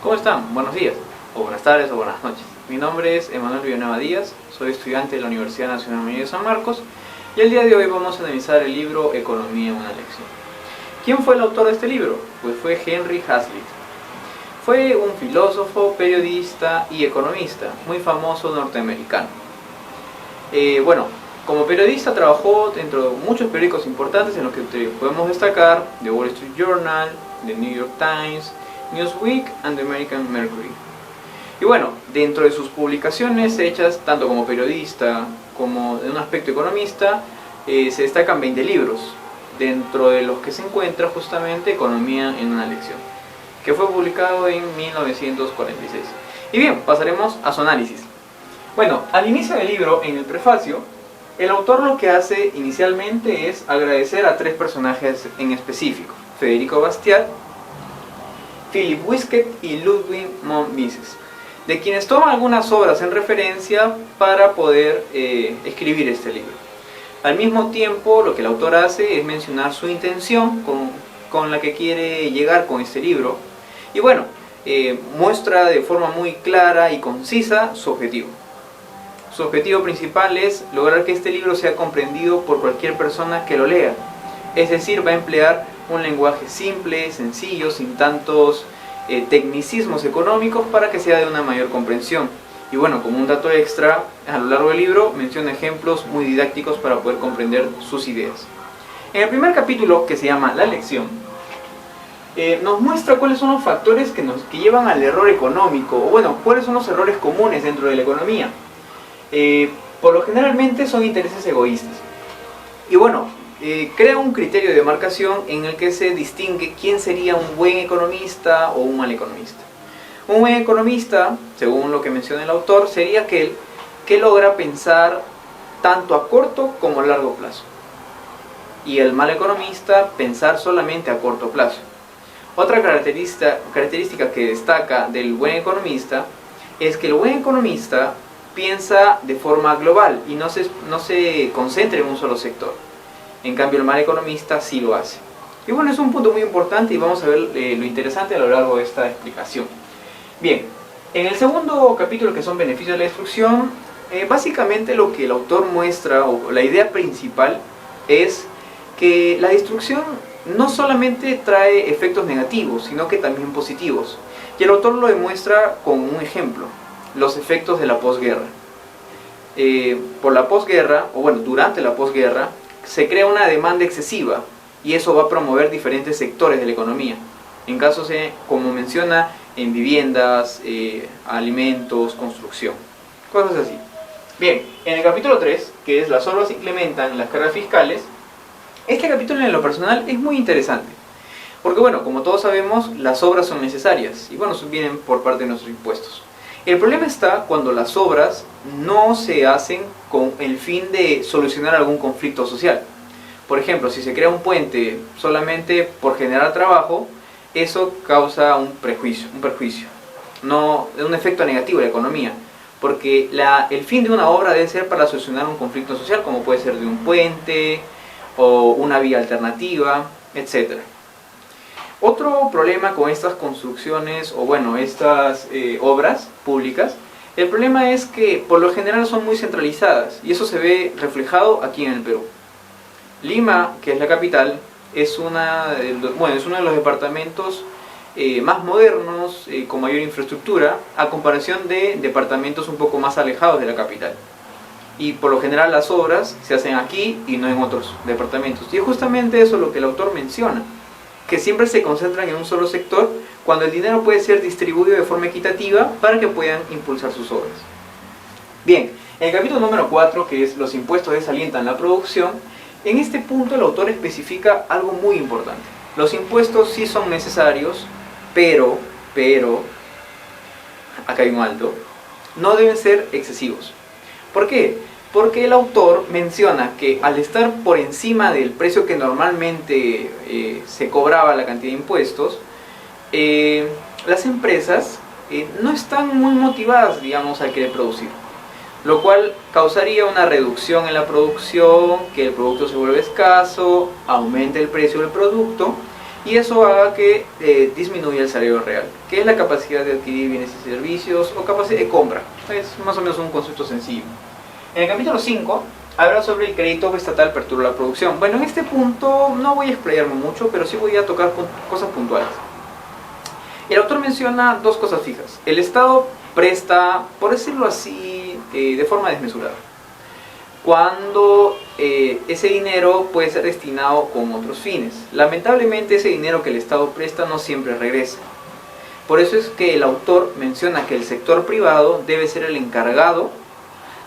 ¿Cómo están? Buenos días, o buenas tardes, o buenas noches. Mi nombre es Emanuel Villanueva Díaz, soy estudiante de la Universidad Nacional Mayor de San Marcos y el día de hoy vamos a analizar el libro Economía, una lección. ¿Quién fue el autor de este libro? Pues fue Henry Hazlitt. Fue un filósofo, periodista y economista muy famoso norteamericano. Como periodista trabajó dentro de muchos periódicos importantes en los que podemos destacar The Wall Street Journal, The New York Times, Newsweek and The American Mercury. Y bueno, dentro de sus publicaciones hechas tanto como periodista como de un aspecto economista, se destacan 20 libros, dentro de los que se encuentra justamente Economía en una lección, que fue publicado en 1946. Y bien, pasaremos a su análisis. Bueno, al inicio del libro, en el prefacio, el autor lo que hace inicialmente es agradecer a tres personajes en específico: Federico Bastiat, Philip Wisket y Ludwig von Mises, de quienes toma algunas obras en referencia para poder escribir este libro. Al mismo tiempo, lo que el autor hace es mencionar su intención con la que quiere llegar con este libro, y bueno, muestra de forma muy clara y concisa su objetivo. Su objetivo principal es lograr que este libro sea comprendido por cualquier persona que lo lea, es decir, va a emplear un lenguaje simple, sencillo, sin tantos tecnicismos económicos para que sea de una mayor comprensión. Y bueno, como un dato extra, a lo largo del libro menciona ejemplos muy didácticos para poder comprender sus ideas. En el primer capítulo, que se llama La lección, nos muestra cuáles son los factores que llevan al error económico, o bueno, cuáles son los errores comunes dentro de la economía. Por lo generalmente son intereses egoístas. Y bueno, crea un criterio de marcación en el que se distingue quién sería un buen economista o un mal economista. Un buen economista, según lo que menciona el autor, sería aquel que logra pensar tanto a corto como a largo plazo. Y el mal economista, pensar solamente a corto plazo. Otra característica que destaca del buen economista es que el buen economista piensa de forma global y no se concentra en un solo sector. En cambio, el mal economista sí lo hace. Y bueno, es un punto muy importante y vamos a ver lo interesante a lo largo de esta explicación. Bien, en el segundo capítulo, que son beneficios de la destrucción, básicamente lo que el autor muestra, o la idea principal, es que la destrucción no solamente trae efectos negativos, sino que también positivos. Y el autor lo demuestra con un ejemplo: los efectos de la posguerra. Por la posguerra, o bueno, durante la posguerra, se crea una demanda excesiva y eso va a promover diferentes sectores de la economía. En casos, como menciona, en viviendas, alimentos, construcción, cosas así. Bien, en el capítulo 3, que es las obras implementan las cargas fiscales, este capítulo en lo personal es muy interesante. Porque bueno, como todos sabemos, las obras son necesarias y bueno, vienen por parte de nuestros impuestos. El problema está cuando las obras no se hacen con el fin de solucionar algún conflicto social. Por ejemplo, si se crea un puente solamente por generar trabajo, eso causa un perjuicio, un efecto negativo en la economía, porque el fin de una obra debe ser para solucionar un conflicto social, como puede ser de un puente o una vía alternativa, etc. Otro problema con estas construcciones, o bueno, estas obras públicas, el problema es que por lo general son muy centralizadas y eso se ve reflejado aquí en el Perú. Lima, que es la capital, es uno de los departamentos más modernos, con mayor infraestructura, a comparación de departamentos un poco más alejados de la capital. Y por lo general las obras se hacen aquí y no en otros departamentos. Y es justamente eso lo que el autor menciona, que siempre se concentran en un solo sector, cuando el dinero puede ser distribuido de forma equitativa para que puedan impulsar sus obras. Bien, en el capítulo número 4, que es los impuestos desalientan la producción, en este punto el autor especifica algo muy importante. Los impuestos sí son necesarios, pero, acá hay un alto, no deben ser excesivos. ¿Por qué? Porque el autor menciona que al estar por encima del precio que normalmente se cobraba la cantidad de impuestos, las empresas no están muy motivadas, digamos, a querer producir, lo cual causaría una reducción en la producción, que el producto se vuelve escaso, aumenta el precio del producto y eso haga que disminuya el salario real, que es la capacidad de adquirir bienes y servicios o capacidad de compra. Es más o menos un concepto sencillo. En el capítulo 5 habla sobre el crédito estatal perturba la producción. Bueno, en este punto no voy a explayarme mucho, pero sí voy a tocar cosas puntuales. El autor menciona dos cosas fijas. El Estado presta, por decirlo así, de forma desmesurada, cuando ese dinero puede ser destinado con otros fines. Lamentablemente ese dinero que el Estado presta no siempre regresa. Por eso es que el autor menciona que el sector privado debe ser el encargado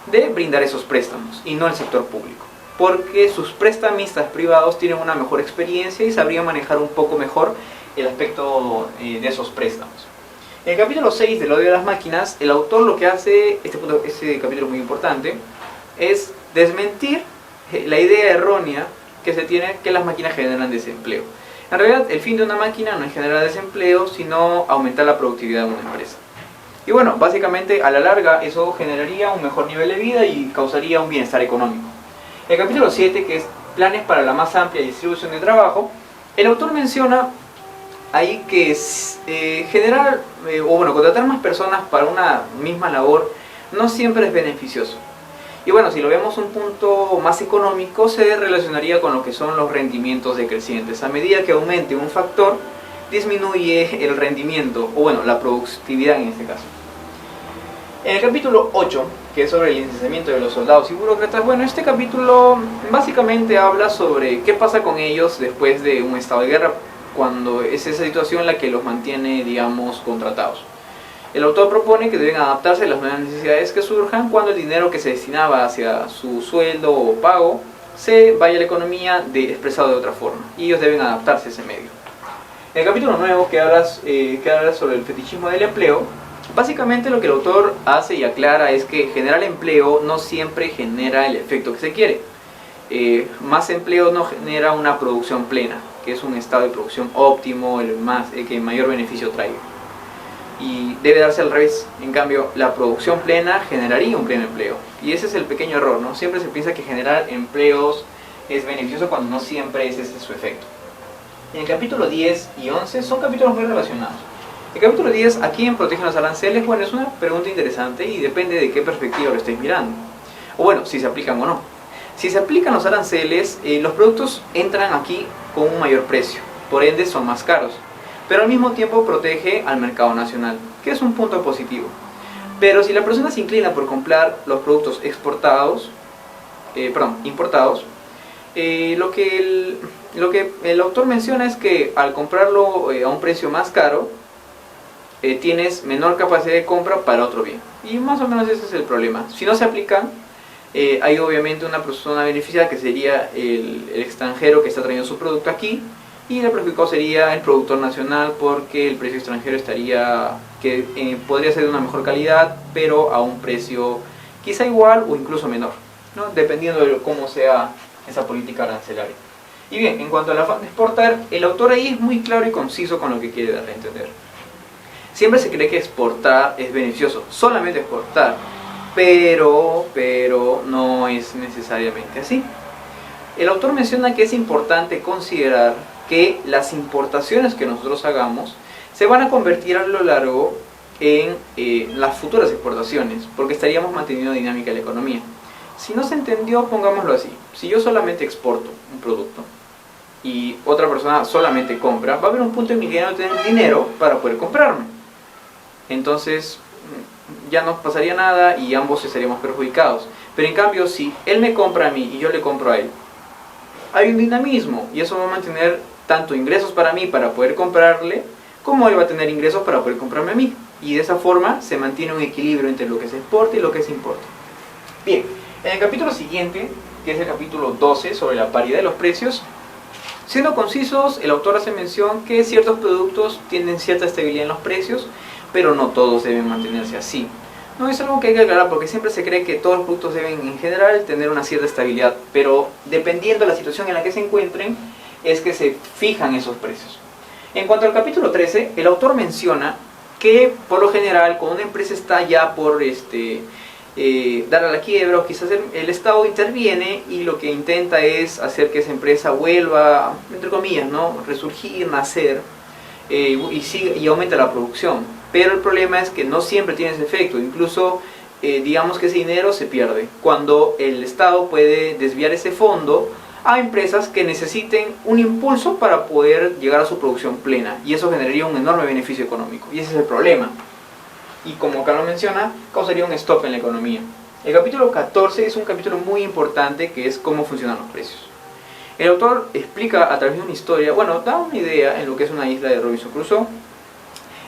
de brindar esos préstamos y no el sector público, porque sus prestamistas privados tienen una mejor experiencia y sabrían manejar un poco mejor el aspecto de esos préstamos. En el capítulo 6 del odio de las máquinas, el autor lo que hace, este capítulo es muy importante, es desmentir la idea errónea que se tiene que las máquinas generan desempleo. En realidad, el fin de una máquina no es generar desempleo, sino aumentar la productividad de una empresa. Y bueno, básicamente a la larga eso generaría un mejor nivel de vida y causaría un bienestar económico. El capítulo 7, que es planes para la más amplia distribución de trabajo, el autor menciona ahí que contratar más personas para una misma labor no siempre es beneficioso. Y bueno, si lo vemos un punto más económico, se relacionaría con lo que son los rendimientos decrecientes. A medida que aumente un factor, disminuye el rendimiento, o bueno, la productividad en este caso. En el capítulo 8, que es sobre el licenciamiento de los soldados y burócratas, bueno, este capítulo básicamente habla sobre qué pasa con ellos después de un estado de guerra, cuando es esa situación la que los mantiene, digamos, contratados. El autor propone que deben adaptarse a las nuevas necesidades que surjan cuando el dinero que se destinaba hacia su sueldo o pago se vaya a la economía expresado de otra forma, y ellos deben adaptarse a ese medio. En el capítulo nuevo, que habla sobre el fetichismo del empleo, básicamente lo que el autor hace y aclara es que generar empleo no siempre genera el efecto que se quiere. Más empleo no genera una producción plena, que es un estado de producción óptimo, el que mayor beneficio traiga. Y debe darse al revés. En cambio, la producción plena generaría un pleno empleo. Y ese es el pequeño error, ¿no? Siempre se piensa que generar empleos es beneficioso cuando no siempre ese es su efecto. En el capítulo 10 y 11 son capítulos muy relacionados. El capítulo 10, ¿a quién protegen los aranceles? Bueno, es una pregunta interesante y depende de qué perspectiva lo estéis mirando. O bueno, si se aplican o no. Si se aplican los aranceles, los productos entran aquí con un mayor precio, por ende son más caros, pero al mismo tiempo protege al mercado nacional, que es un punto positivo. Pero si la persona se inclina por comprar los productos importados, lo que el autor menciona es que al comprarlo a un precio más caro, tienes menor capacidad de compra para otro bien. Y más o menos ese es el problema. Si no se aplican, hay obviamente una persona beneficiada que sería el extranjero que está trayendo su producto aquí, y el perjudicado sería el productor nacional, porque el precio extranjero podría ser de una mejor calidad, pero a un precio quizá igual o incluso menor, ¿no? Dependiendo de cómo sea esa política arancelaria. Y bien, en cuanto al afán de exportar, el autor ahí es muy claro y conciso con lo que quiere dar a entender. Siempre se cree que exportar es beneficioso, solamente exportar, pero no es necesariamente así. El autor menciona que es importante considerar que las importaciones que nosotros hagamos se van a convertir a lo largo en las futuras exportaciones, porque estaríamos manteniendo dinámica de la economía. Si no se entendió, pongámoslo así: si yo solamente exporto un producto y otra persona solamente compra, va a haber un punto en el que ya no tener dinero para poder comprarme. Entonces ya no pasaría nada y ambos estaríamos perjudicados. Pero en cambio, si él me compra a mí y yo le compro a él, hay un dinamismo, y eso va a mantener tanto ingresos para mí para poder comprarle, como él va a tener ingresos para poder comprarme a mí. Y de esa forma se mantiene un equilibrio entre lo que se exporta y lo que se importa. Bien, en el capítulo siguiente, que es el capítulo 12 sobre la paridad de los precios, siendo concisos, el autor hace mención que ciertos productos tienen cierta estabilidad en los precios, pero no todos deben mantenerse así. No, es algo que hay que aclarar, porque siempre se cree que todos los productos deben en general tener una cierta estabilidad, pero dependiendo de la situación en la que se encuentren es que se fijan esos precios. En cuanto al capítulo 13, el autor menciona que por lo general cuando una empresa está ya por dar a la quiebra, o quizás el Estado interviene y lo que intenta es hacer que esa empresa vuelva, entre comillas, ¿no?, resurgir, nacer, y aumenta la producción. Pero el problema es que no siempre tiene ese efecto. Incluso digamos que ese dinero se pierde cuando el Estado puede desviar ese fondo a empresas que necesiten un impulso para poder llegar a su producción plena, y eso generaría un enorme beneficio económico, y ese es el problema. Y como acá lo menciona, causaría un stop en la economía. El capítulo 14 es un capítulo muy importante, que es cómo funcionan los precios. El autor explica a través de una historia, bueno, da una idea en lo que es una isla de Robinson Crusoe,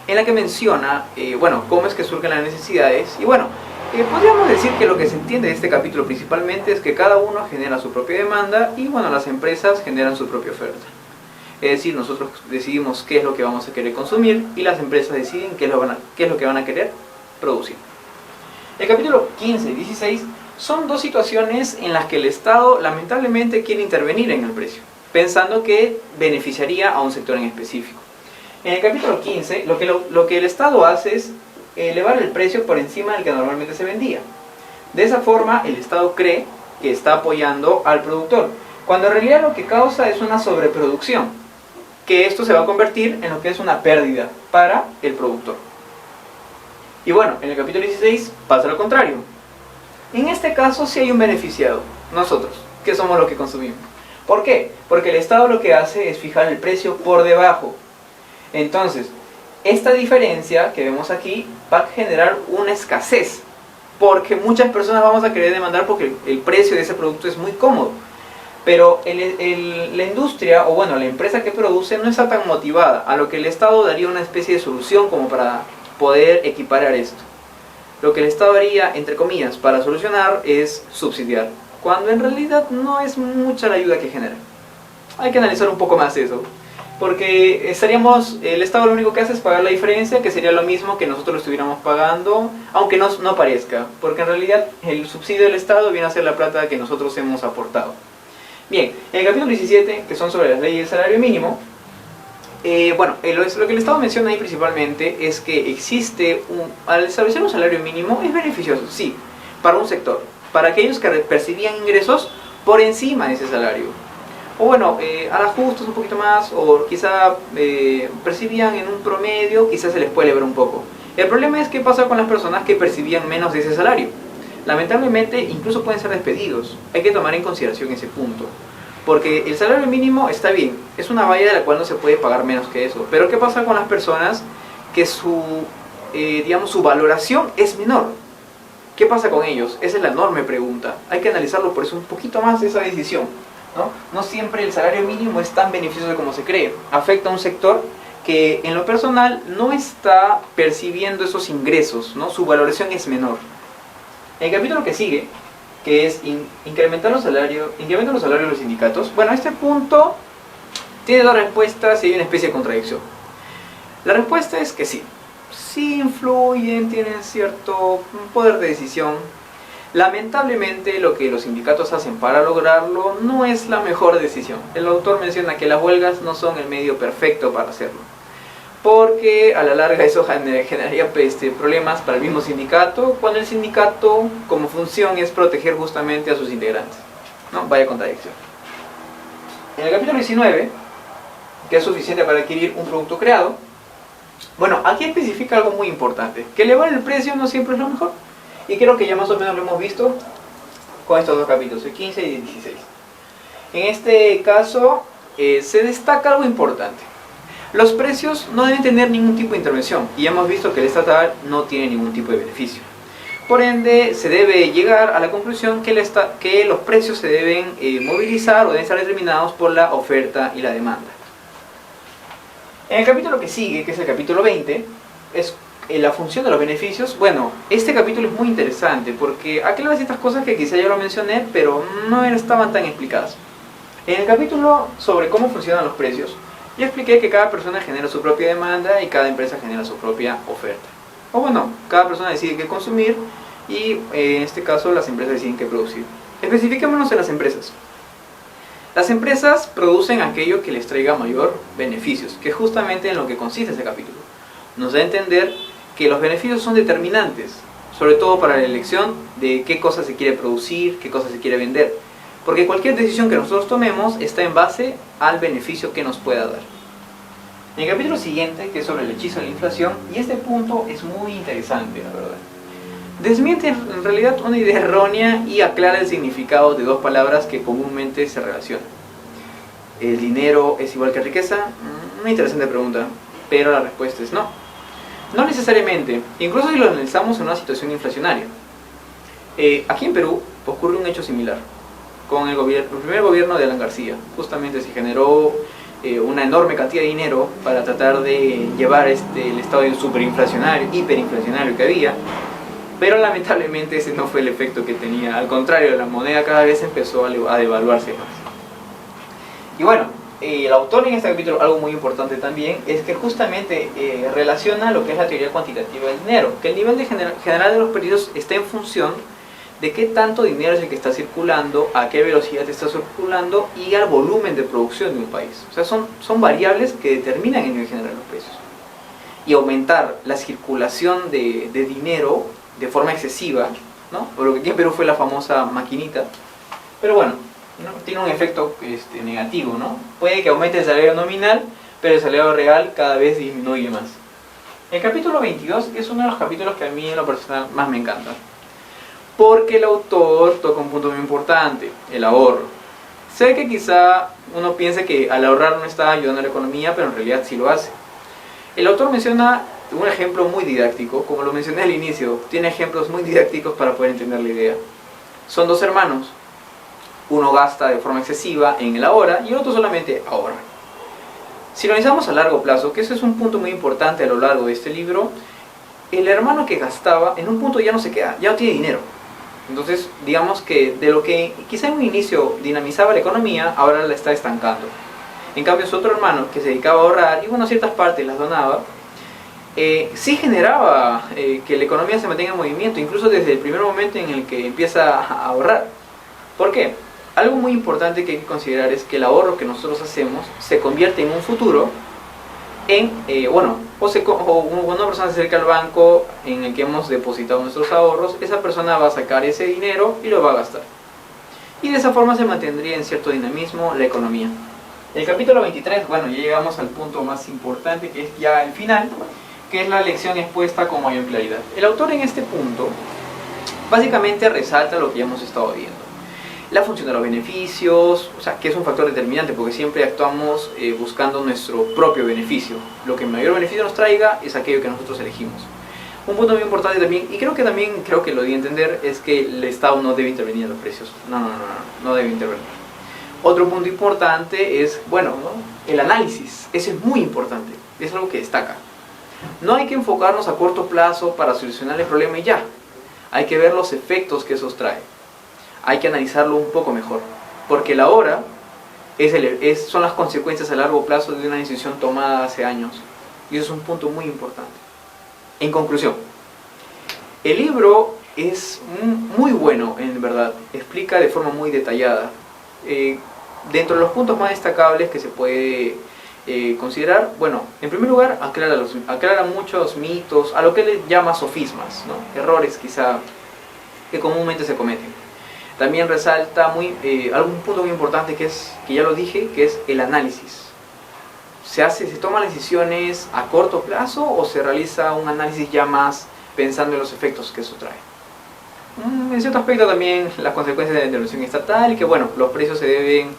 en la que menciona, bueno, cómo es que surgen las necesidades. Y bueno, podríamos decir que lo que se entiende de este capítulo principalmente es que cada uno genera su propia demanda, y bueno, las empresas generan su propia oferta. Es decir, nosotros decidimos qué es lo que vamos a querer consumir, y las empresas deciden qué es lo que van a querer producir. El capítulo 15 y 16 son dos situaciones en las que el Estado lamentablemente quiere intervenir en el precio, pensando que beneficiaría a un sector en específico. En el capítulo 15, lo que el Estado hace es elevar el precio por encima del que normalmente se vendía. De esa forma, el Estado cree que está apoyando al productor, cuando en realidad lo que causa es una sobreproducción, que esto se va a convertir en lo que es una pérdida para el productor. Y bueno, en el capítulo 16 pasa lo contrario. En este caso sí hay un beneficiado, nosotros, que somos los que consumimos. ¿Por qué? Porque el Estado lo que hace es fijar el precio por debajo. Entonces, esta diferencia que vemos aquí va a generar una escasez, porque muchas personas vamos a querer demandar porque el precio de ese producto es muy cómodo. Pero la industria, o bueno, la empresa que produce no está tan motivada, a lo que el Estado daría una especie de solución como para poder equiparar esto. Lo que el Estado haría, entre comillas, para solucionar es subsidiar, cuando en realidad no es mucha la ayuda que genera. Hay que analizar un poco más eso, porque el Estado lo único que hace es pagar la diferencia, que sería lo mismo que nosotros lo estuviéramos pagando, aunque no parezca, porque en realidad el subsidio del Estado viene a ser la plata que nosotros hemos aportado. Bien, en el capítulo 17, que son sobre las leyes del salario mínimo, bueno, lo que el Estado menciona ahí principalmente es que al establecer un salario mínimo es beneficioso, sí, para un sector, para aquellos que percibían ingresos por encima de ese salario. O bueno, al ajustes un poquito más, o quizá percibían en un promedio, quizás se les puede elevar un poco. El problema es qué pasa con las personas que percibían menos de ese salario. Lamentablemente incluso pueden ser despedidos. Hay que tomar en consideración ese punto, porque el salario mínimo está bien, es una valla de la cual no se puede pagar menos que eso. Pero ¿qué pasa con las personas que su valoración es menor? ¿Qué pasa con ellos? Esa es la enorme pregunta. Hay que analizarlo por eso un poquito más esa decisión, ¿no? No siempre el salario mínimo es tan beneficioso como se cree. Afecta a un sector que en lo personal no está percibiendo esos ingresos, ¿no? Su valoración es menor. En el capítulo que sigue, que es incrementar los salarios de los sindicatos, bueno, este punto tiene dos respuestas y hay una especie de contradicción. La respuesta es que sí influyen, tienen cierto poder de decisión. Lamentablemente lo que los sindicatos hacen para lograrlo no es la mejor decisión. El autor menciona que las huelgas no son el medio perfecto para hacerlo, porque a la larga eso generaría problemas para el mismo sindicato, cuando el sindicato como función es proteger justamente a sus integrantes, ¿no? Vaya contradicción. En el capítulo 19, que es suficiente para adquirir un producto creado, bueno, aquí especifica algo muy importante, que elevar el precio no siempre es lo mejor, y creo que ya más o menos lo hemos visto con estos dos capítulos, el 15 y el 16. En este caso se destaca algo importante. Los precios no deben tener ningún tipo de intervención, y ya hemos visto que el estatal no tiene ningún tipo de beneficio. Por ende, se debe llegar a la conclusión que los precios se deben movilizar o deben estar determinados por la oferta y la demanda. En el capítulo que sigue, que es el capítulo 20, es la función de los beneficios. Bueno, este capítulo es muy interesante porque aclara ciertas cosas que quizá ya lo mencioné, pero no estaban tan explicadas. En el capítulo sobre cómo funcionan los precios, yo expliqué que cada persona genera su propia demanda y cada empresa genera su propia oferta. O bueno, cada persona decide qué consumir y en este caso las empresas deciden qué producir. Especifiquémonos en las empresas. Las empresas producen aquello que les traiga mayor beneficios, que es justamente en lo que consiste este capítulo. Nos da a entender que los beneficios son determinantes, sobre todo para la elección de qué cosas se quiere producir, qué cosas se quiere vender. Porque cualquier decisión que nosotros tomemos está en base al beneficio que nos pueda dar. En el capítulo siguiente, que es sobre el hechizo de la inflación, y este punto es muy interesante, la verdad. Desmiente en realidad una idea errónea y aclara el significado de dos palabras que comúnmente se relacionan. ¿El dinero es igual que riqueza? Una interesante pregunta, pero la respuesta es no. No necesariamente, incluso si lo analizamos en una situación inflacionaria. Aquí en Perú ocurre un hecho similar. Con el primer gobierno de Alan García, justamente se generó una enorme cantidad de dinero para tratar de llevar el estado superinflacionario, hiperinflacionario que había, pero lamentablemente ese no fue el efecto que tenía. Al contrario, la moneda cada vez empezó a devaluarse más. Y bueno, el autor en este capítulo, algo muy importante también, es que justamente relaciona lo que es la teoría cuantitativa del dinero, que el nivel general de los precios está en función de qué tanto dinero es el que está circulando, a qué velocidad está circulando y al volumen de producción de un país. O sea, son variables que determinan el nivel general de los precios. Y aumentar la circulación de dinero de forma excesiva, ¿no? Por lo que aquí en Perú fue la famosa maquinita, pero bueno, ¿no? Tiene un efecto negativo, ¿no? Puede que aumente el salario nominal, pero el salario real cada vez disminuye más. El capítulo 22 es uno de los capítulos que a mí en lo personal más me encanta, porque el autor toca un punto muy importante, el ahorro. Sé que quizá uno piense que al ahorrar no está ayudando a la economía, pero en realidad sí lo hace. El autor menciona un ejemplo muy didáctico, como lo mencioné al inicio, tiene ejemplos muy didácticos para poder entender la idea. Son dos hermanos, uno gasta de forma excesiva en el ahora y el otro solamente ahorra. Si lo analizamos a largo plazo, que ese es un punto muy importante a lo largo de este libro, el hermano que gastaba en un punto ya no se queda, ya no tiene dinero. Entonces, digamos que de lo que quizá en un inicio dinamizaba la economía, ahora la está estancando. En cambio, su otro hermano, que se dedicaba a ahorrar, y bueno, ciertas partes las donaba, sí generaba que la economía se mantenga en movimiento, incluso desde el primer momento en el que empieza a ahorrar. ¿Por qué? Algo muy importante que hay que considerar es que el ahorro que nosotros hacemos se convierte en un futuro en, cuando una persona se acerca al banco en el que hemos depositado nuestros ahorros, esa persona va a sacar ese dinero y lo va a gastar. Y de esa forma se mantendría en cierto dinamismo la economía. El capítulo 23, bueno, ya llegamos al punto más importante, que es ya el final, que es la lección expuesta con mayor claridad. El autor en este punto básicamente resalta lo que ya hemos estado viendo. La función de los beneficios, o sea, que es un factor determinante porque siempre actuamos buscando nuestro propio beneficio. Lo que mayor beneficio nos traiga es aquello que nosotros elegimos. Un punto muy importante también, y creo que lo di a entender, es que el Estado no debe intervenir en los precios. No debe intervenir. Otro punto importante es, el análisis. Ese es muy importante, es algo que destaca. No hay que enfocarnos a corto plazo para solucionar el problema y ya. Hay que ver los efectos que eso trae. Hay que analizarlo un poco mejor, porque la ahora son las consecuencias a largo plazo de una decisión tomada hace años, y eso es un punto muy importante. En conclusión, el libro es muy bueno, en verdad, explica de forma muy detallada. Dentro de los puntos más destacables que se puede considerar, en primer lugar, aclara muchos mitos, a lo que él llama sofismas, ¿no? Errores quizá que comúnmente se cometen. También resalta algún punto muy importante que ya lo dije, que es el análisis. ¿Se toman decisiones a corto plazo o se realiza un análisis ya más pensando en los efectos que eso trae? En cierto aspecto también las consecuencias de la intervención estatal y que los precios se deben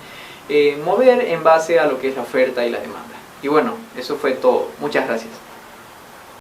mover en base a lo que es la oferta y la demanda. Y eso fue todo. Muchas gracias.